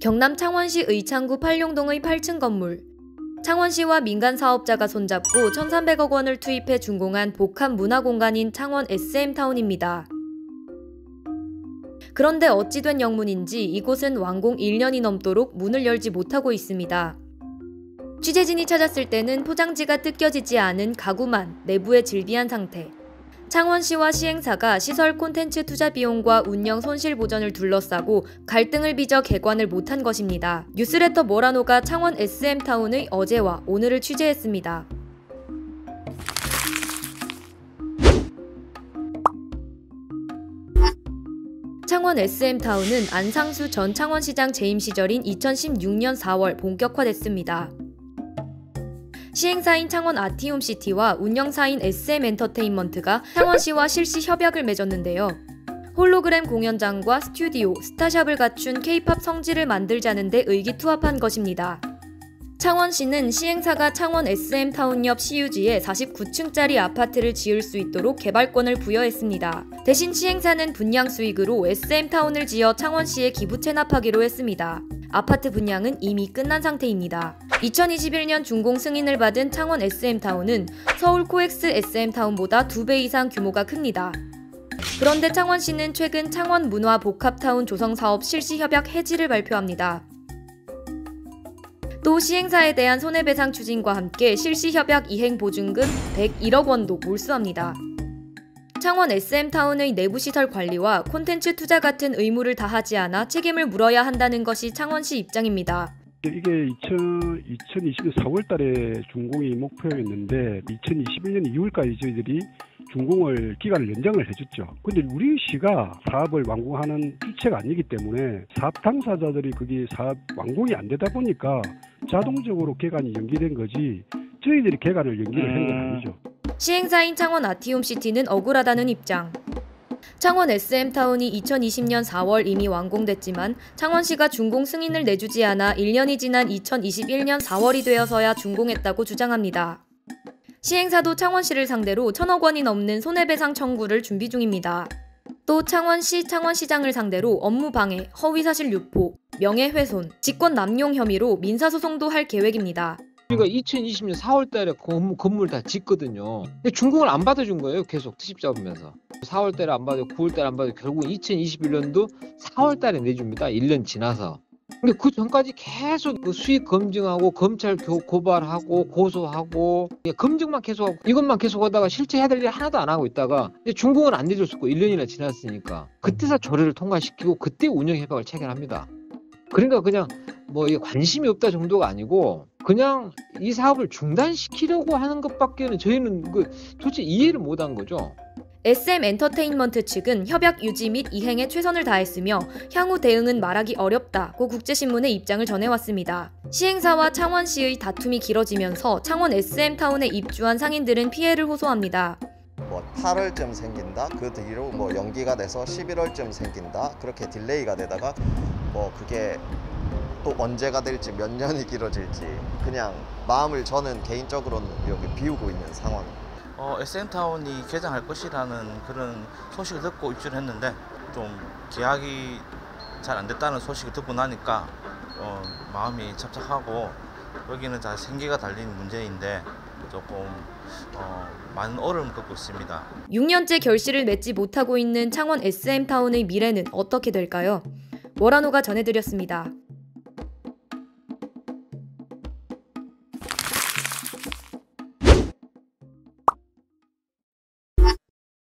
경남 창원시 의창구 팔룡동의 8층 건물. 창원시와 민간 사업자가 손잡고 1,300억 원을 투입해 준공한 복합 문화공간인 창원 SM타운입니다. 그런데 어찌 된 영문인지 이곳은 완공 1년이 넘도록 문을 열지 못하고 있습니다. 취재진이 찾았을 때는 포장지가 뜯겨지지 않은 가구만 내부에 질비한 상태. 창원시와 시행사가 시설 콘텐츠 투자 비용과 운영 손실 보전을 둘러싸고 갈등을 빚어 개관을 못한 것입니다. 뉴스레터 모라노가 창원 SM타운의 어제와 오늘을 취재했습니다. 창원 SM타운은 안상수 전 창원시장 재임 시절인 2016년 4월 본격화됐습니다. 시행사인 창원 아티움시티와 운영사인 SM엔터테인먼트가 창원시와 실시 협약을 맺었는데요. 홀로그램 공연장과 스튜디오, 스타샵을 갖춘 K-팝 성지를 만들자는 데 의기투합한 것입니다. 창원시는 시행사가 창원 SM타운 옆 시유지에 49층짜리 아파트를 지을 수 있도록 개발권을 부여했습니다. 대신 시행사는 분양 수익으로 SM타운을 지어 창원시에 기부 체납하기로 했습니다. 아파트 분양은 이미 끝난 상태입니다. 2021년 준공 승인을 받은 창원 SM타운은 서울 코엑스 SM타운보다 2배 이상 규모가 큽니다. 그런데 창원시는 최근 창원 문화 복합타운 조성 사업 실시 협약 해지를 발표합니다. 또 시행사에 대한 손해배상 추진과 함께 실시 협약 이행 보증금 101억 원도 몰수합니다. 창원 SM타운의 내부시설 관리와 콘텐츠 투자 같은 의무를 다하지 않아 책임을 물어야 한다는 것이 창원시 입장입니다. 이게 2020년 4월 달에 준공이 목표였는데 2021년 2월까지 저희들이 준공을 기간을 연장을 해줬죠. 근데 우리 시가 사업을 완공하는 주체가 아니기 때문에 사업 당사자들이 그게 사업 완공이 안 되다 보니까 자동적으로 개관이 연기된 거지 저희들이 개관을 연기를 한 건 아니죠. 시행사인 창원 아티움시티는 억울하다는 입장. 창원 SM타운이 2020년 4월 이미 완공됐지만 창원시가 준공 승인을 내주지 않아 1년이 지난 2021년 4월이 되어서야 준공했다고 주장합니다. 시행사도 창원시를 상대로 1,000억 원이 넘는 손해배상 청구를 준비 중입니다. 또 창원시, 창원시장을 상대로 업무방해, 허위사실 유포, 명예훼손, 직권 남용 혐의로 민사소송도 할 계획입니다. 우리가 2020년 4월 달에 건물 다 짓거든요. 근데 준공을 안 받아준 거예요. 계속 트집 잡으면서. 4월 달에 안 받아요. 9월 달에 안 받아요. 결국 2021년도 4월 달에 내줍니다. 1년 지나서. 근데 그 전까지 계속 그 수익 검증하고 검찰 고발하고 고소하고 검증만 계속하고 이것만 계속하다가 실제 해야 될 일 하나도 안 하고 있다가 이제 준공은 안 내줬었고 1년이나 지났으니까 그때서 조례를 통과시키고 그때 운영 협약을 체결합니다. 그러니까 그냥 뭐 관심이 없다 정도가 아니고 그냥 이 사업을 중단시키려고 하는 것밖에는 저희는 도대체 이해를 못한 거죠. SM엔터테인먼트 측은 협약 유지 및 이행에 최선을 다했으며 향후 대응은 말하기 어렵다고 국제신문에 입장을 전해왔습니다. 시행사와 창원시의 다툼이 길어지면서 창원 SM타운에 입주한 상인들은 피해를 호소합니다. 8월쯤 생긴다. 그 뒤로 연기가 돼서 11월쯤 생긴다. 그렇게 딜레이가 되다가 그게 또 언제가 될지 몇 년이 길어질지 그냥 마음을 저는 개인적으로는 여기 비우고 있는 상황입니다. SM타운이 개장할 것이라는 그런 소식을 듣고 입주를 했는데 좀 계약이 잘 안 됐다는 소식을 듣고 나니까 마음이 착착하고 여기는 다 생계가 달린 문제인데 조금 많은 어려움을 겪고 있습니다. 6년째 결실을 맺지 못하고 있는 창원 SM타운의 미래는 어떻게 될까요? 모라노가 전해드렸습니다.